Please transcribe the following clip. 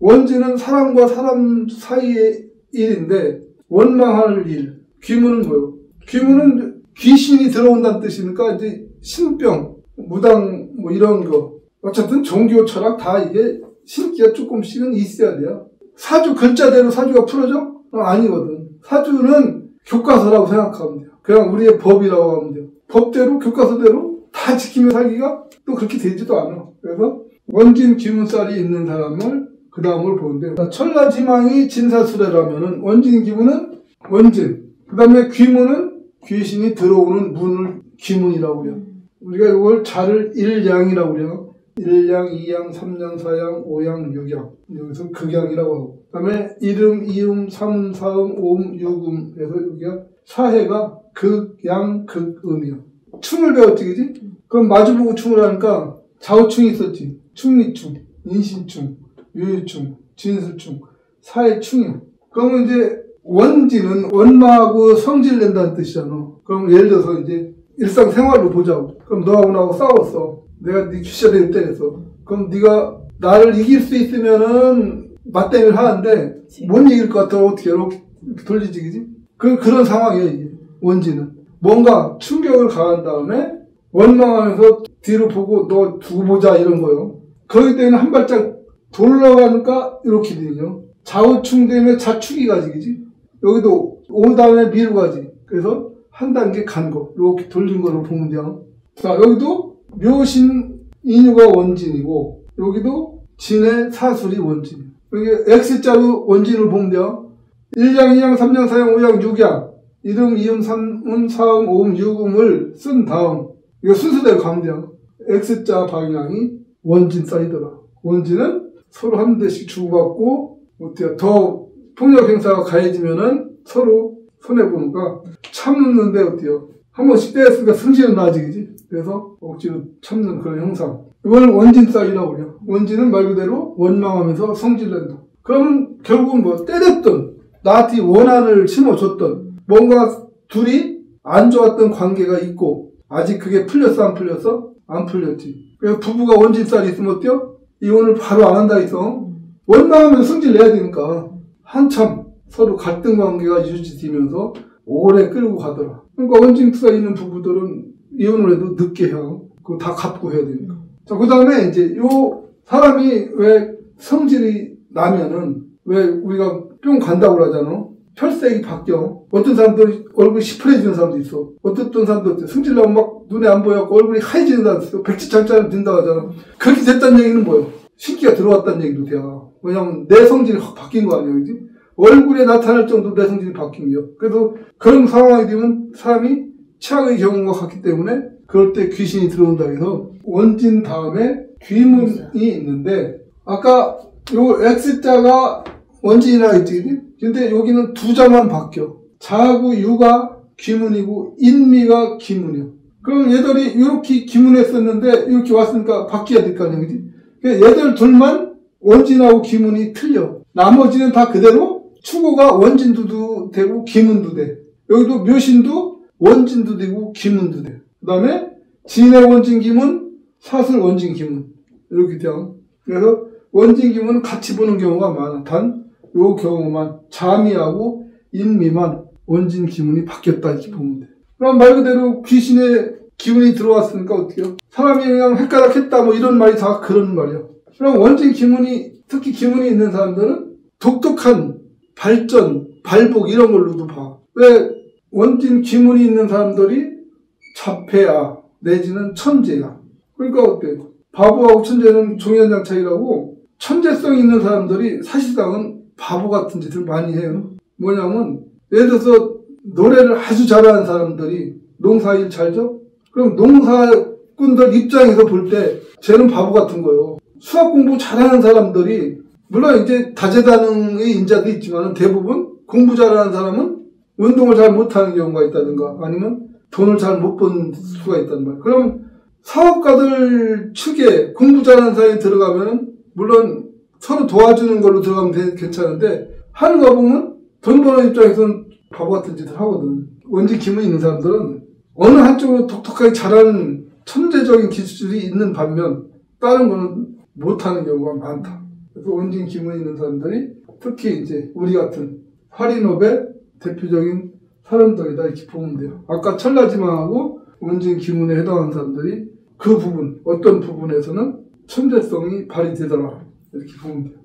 원진은 사람과 사람 사이의 일인데 원망할 일. 귀문은 뭐요? 귀문은 귀신이 들어온다는 뜻이니까 이제 신병, 무당 뭐 이런 거. 어쨌든 종교 철학 다 이게 신기가 조금씩은 있어야 돼요. 사주 글자대로 사주가 풀어져? 아니거든. 사주는 교과서라고 생각하면 돼요. 그냥 우리의 법이라고 하면 돼요. 법대로 교과서대로 다 지키며 살기가 또 그렇게 되지도 않아. 그래서 원진 귀문살이 있는 사람을 그 다음으로 보는데 천라지망이 진사수레라면은 원진 귀문은 원진, 그 다음에 귀문은 귀신이 들어오는 문을 귀문이라고 해요. 우리가 이걸 자를 일양이라고 그래요. 1양, 2양, 3양, 4양, 5양, 6양. 여기서 극양이라고 하고. 그 다음에 이름, 이음, 삼음, 사음, 오음, 육음. 그래서 여기가 사해가 극양, 극음이요. 충을 배웠지, 그지? 그럼 마주보고 충을 하니까 좌우충이 있었지. 충리충, 인신충, 유유충, 진술충, 사해충이요. 그러면 이제 원진은 원망하고 성질 낸다는 뜻이잖아. 그럼 예를 들어서 이제 일상생활로 보자고. 그럼 너하고 나하고 싸웠어. 내가 네 귀시를 때렸어. 그럼 네가 나를 이길 수 있으면은 맞대응을 하는데 못 이길 것 같아. 어떻게 이렇게 돌리지, 그지? 그런 상황이야, 이게. 원진은. 뭔가 충격을 가한 다음에 원망하면서 뒤로 보고 너 두고 보자 이런 거요. 그러기 때문에 한 발짝 돌아가니까 이렇게 되죠. 좌우충 되면 좌축이 가지, 그지? 여기도 온 다음에 미루 가지. 그래서 한 단계 간 거. 이렇게 돌린 거로 보면 돼요. 자, 여기도 묘신 인유가 원진이고 여기도 진의 사술이 원진이에요. 여기 X자로 원진을 보면 돼요. 1양, 2양, 3양, 4양, 5양, 6양 이름, 이음, 삼음, 사음, 오음, 육음을 쓴 다음 이거 순서대로 가면 돼요. X자 방향이 원진 사이드라. 원진은 서로 한 대씩 주고받고 어때요? 더 폭력 행사가 가해지면은 서로 손해보니까 참는데 어때요? 한 번씩 때렸으니까 승질은 나지, 그지? 그래서 억지로 참는 그런 형상. 이걸 원진 싸이라고 그래요. 원진은 말 그대로 원망하면서 성질낸다. 그러면 결국은 뭐 때렸던, 나한테 원한을 심어줬던, 뭔가 둘이 안 좋았던 관계가 있고, 아직 그게 풀렸어, 안 풀렸어? 안 풀렸지. 그래서 부부가 원진 쌀이 있으면 어때요? 이혼을 바로 안 한다 해서 원망하면 성질 내야 되니까 한참 서로 갈등 관계가 유지되면서 오래 끌고 가더라. 그러니까 원진투가 있는 부부들은 이혼을 해도 늦게 해요. 그거 다 갚고 해야 되니까. 자, 그 다음에 이제 요 사람이 왜 성질이 나면은 왜 우리가 뿅 간다고 그러잖아. 혈색이 바뀌어. 어떤 사람들 얼굴이 시퍼래지는 사람도 있어. 어떤 사람들 성질 나면 막 눈에 안 보여갖고 얼굴이 하얘지는 사람도 있어. 백지장자를 든다고 하잖아. 그렇게 됐다는 얘기는 뭐예요? 신기가 들어왔다는 얘기도 돼요. 왜냐면 내 성질이 확 바뀐 거 아니에요, 그지? 얼굴에 나타날 정도로 내 성질이 바뀐 거예요. 그래서 그런 상황이 되면 사람이 최악의 경우가 같기 때문에 그럴 때 귀신이 들어온다 해서 원진 다음에 귀문이 있는데 아까 요 X자가 원진이라 했지, 그지? 근데 여기는 두 자만 바뀌어. 자하고 유가 귀문이고 인미가 귀문이요. 그럼 얘들이 이렇게 귀문했었는데 이렇게 왔으니까 바뀌어야 될 거 아니야, 그지? 얘들 둘만 원진하고 귀문이 틀려. 나머지는 다 그대로 추구가 원진도 되고 귀문도 돼. 여기도 묘신도 원진도 되고 귀문도 돼. 그 다음에 진의 원진 귀문, 사슬 원진 귀문 이렇게 돼요. 그래서 원진 귀문은 같이 보는 경우가 많아. 단 요 경우만 자미하고 인미만 원진 귀문이 바뀌었다 이렇게 보면 돼. 그럼 말 그대로 귀신의 기운이 들어왔으니까 어떻게 해요? 사람이 그냥 헷가닥했다 뭐 이런 말이 다 그런 말이야. 그럼 원진 기문이, 특히 기문이 있는 사람들은 독특한 발전, 발복 이런 걸로도 봐. 왜 원진 기문이 있는 사람들이 자폐야 내지는 천재야. 그러니까 어때? 바보하고 천재는 종이한장 차이라고 천재성 있는 사람들이 사실상은 바보 같은 짓을 많이 해요. 뭐냐면 예를 들어서 노래를 아주 잘하는 사람들이 농사일 잘죠? 그럼 농사꾼들 입장에서 볼 때 쟤는 바보 같은 거예요. 수학 공부 잘하는 사람들이 물론 이제 다재다능의 인자도 있지만 대부분 공부 잘하는 사람은 운동을 잘 못하는 경우가 있다든가 아니면 돈을 잘 못 번 수가 있단 말이에요. 그럼 사업가들 측에 공부 잘하는 사이에 들어가면 물론 서로 도와주는 걸로 들어가면 괜찮은데 하는 거 보면 돈 버는 입장에서는 바보 같은 짓을 하거든. 원진 기문이 있는 사람들은 어느 한쪽으로 독특하게 잘하는 천재적인 기술이 있는 반면 다른 거는 못하는 경우가 많다. 그래서 원진 기문이 있는 사람들이 특히 이제 우리 같은 활인업의 대표적인 사람들이다 이렇게 보면 돼요. 아까 천라지망하고 원진 기문에 해당하는 사람들이 그 부분, 어떤 부분에서는 천재성이 발휘되더라 이렇게 보면 돼요.